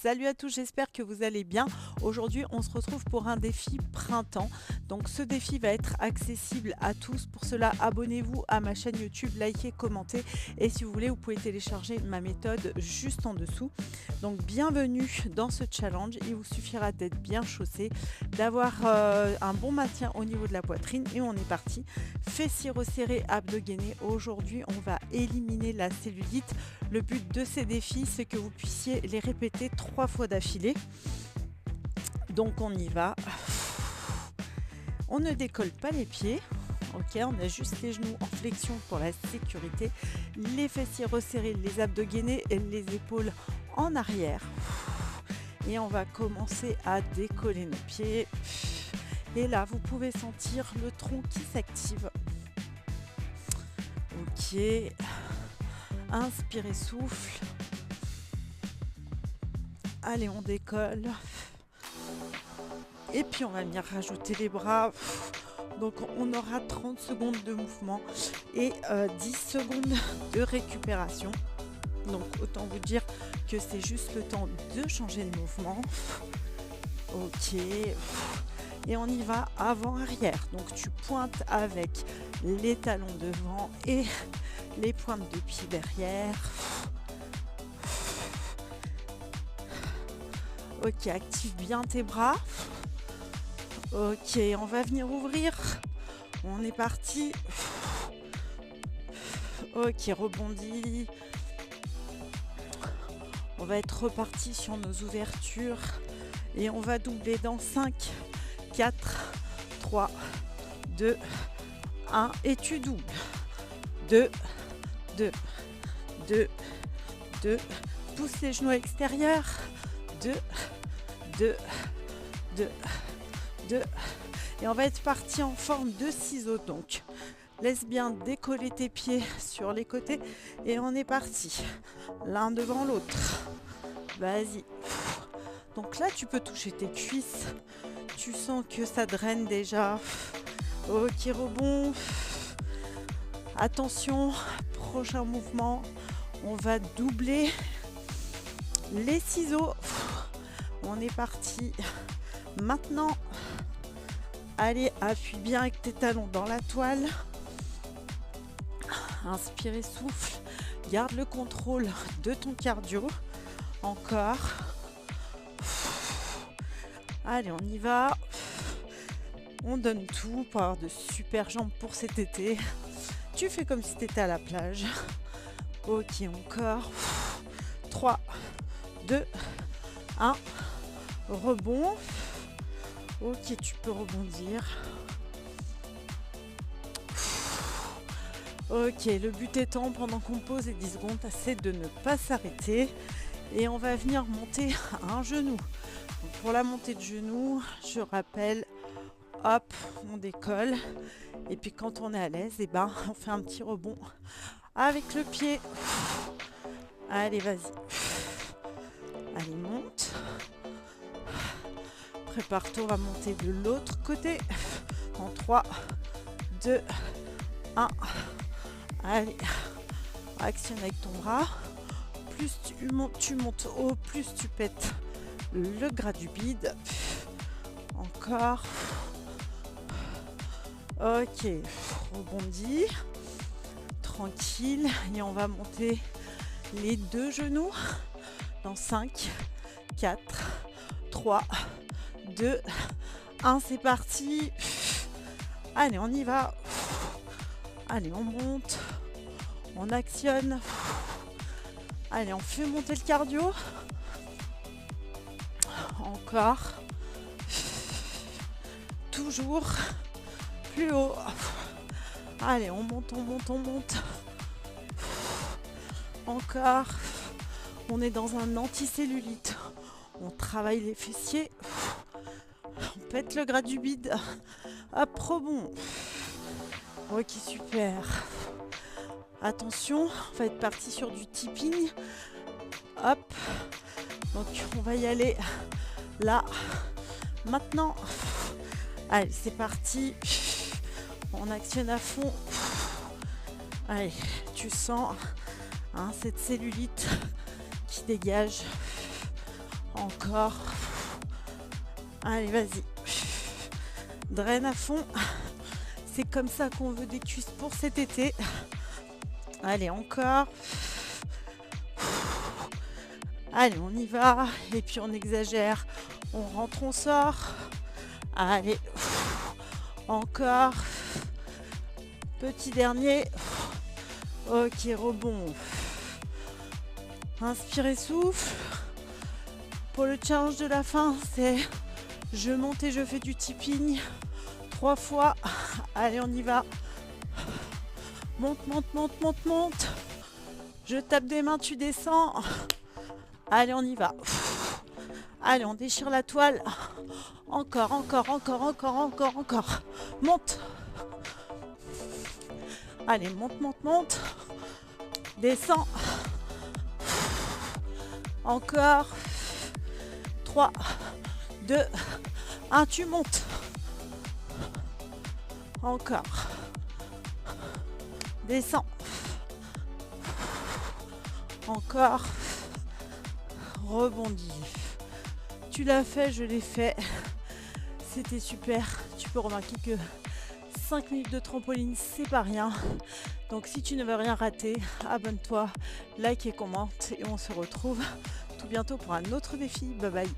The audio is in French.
Salut à tous, j'espère que vous allez bien. Aujourd'hui, on se retrouve pour un défi printemps. Donc ce défi va être accessible à tous. Pour cela, abonnez-vous à ma chaîne YouTube, likez, commentez. Et si vous voulez, vous pouvez télécharger ma méthode juste en dessous. Donc bienvenue dans ce challenge. Il vous suffira d'être bien chaussé, d'avoir un bon maintien au niveau de la poitrine. Et on est parti. Fessiers resserrés, abdos gainés. Aujourd'hui, on va éliminer la cellulite. Le but de ces défis, c'est que vous puissiez les répéter 3 fois d'affilée. Donc on y va. On ne décolle pas les pieds. Ok, on a juste les genoux en flexion pour la sécurité. Les fessiers resserrés, les abdos gainés et les épaules en arrière. Et on va commencer à décoller nos pieds. Et là, vous pouvez sentir le tronc qui s'active. Ok. Inspirez, souffle. Allez, on décolle. Et puis on va venir rajouter les bras. Donc on aura 30 secondes de mouvement et 10 secondes de récupération. Donc autant vous dire que c'est juste le temps de changer de mouvement. Ok. Et on y va avant-arrière. Donc tu pointes avec les talons devant et les pointes de pied derrière. Ok, active bien tes bras. Ok, on va venir ouvrir. On est parti. Ok, rebondis. On va être reparti sur nos ouvertures. Et on va doubler dans 5, 4, 3, 2, 1. Et tu doubles. 2, 2, 2, 2. Pousse les genoux extérieurs. 2, 2, 2, 2. Et on va être parti en forme de ciseaux. Donc, laisse bien décoller tes pieds sur les côtés. Et on est parti. L'un devant l'autre. Vas-y. Donc là, tu peux toucher tes cuisses. Tu sens que ça draine déjà. Ok, rebond. Attention, prochain mouvement. On va doubler les ciseaux. On est parti. Maintenant, allez, appuie bien avec tes talons dans la toile. Inspirez, souffle. Garde le contrôle de ton cardio. Encore. Allez, on y va. On donne tout pour avoir de super jambes pour cet été. Tu fais comme si tu étais à la plage. Ok, encore. 3, 2, 1. Rebond. Ok, tu peux rebondir. Ok, le but étant, pendant qu'on pose les 10 secondes, c'est de ne pas s'arrêter. Et on va venir monter un genou. Donc pour la montée de genou, je rappelle, hop, on décolle. Et puis quand on est à l'aise, eh ben, on fait un petit rebond avec le pied. Allez, vas-y. Allez, monte. Prépare-toi, on va monter de l'autre côté. En 3, 2, 1. Allez, actionne avec ton bras. Plus tu montes haut, plus tu pètes le gras du bide. Encore. Ok, rebondis. Tranquille. Et on va monter les deux genoux dans 5, 4, 3, 2, 1. C'est parti. Allez, on y va. Allez, on monte. On actionne. Allez, on fait monter le cardio. Encore. Toujours. Plus haut. Allez, on monte, on monte, on monte. Encore. On est dans un anticellulite. On travaille les fessiers. On pète le gras du bide. Hop, rebond. Ok, super. Attention, on va être parti sur du tipping. Hop. Donc, on va y aller là. Maintenant. Allez, c'est parti. On actionne à fond. Allez, tu sens cette cellulite qui dégage. Encore. Allez, vas-y. Draine à fond. C'est comme ça qu'on veut des cuisses pour cet été. Allez, encore. Allez, on y va. Et puis on exagère. On rentre, on sort. Allez. Encore. Petit dernier. Ok, rebond. Inspirez, souffle. Pour le challenge de la fin, c'est je monte et je fais du tipping 3 fois. Allez, on y va. Monte, monte, monte, monte, monte. Je tape des mains, tu descends. Allez, on y va. Allez, on déchire la toile. Encore, encore, encore, encore, encore, encore. Monte. Allez, monte, monte, monte. Descends. Encore. 3, 2, 1, tu montes. Encore. Descends. Encore. Rebondis. Tu l'as fait, je l'ai fait. C'était super. Tu peux remarquer que 5 minutes de trampoline, c'est pas rien. Donc si tu ne veux rien rater, abonne-toi, like et commente. Et on se retrouve tout bientôt pour un autre défi. Bye bye.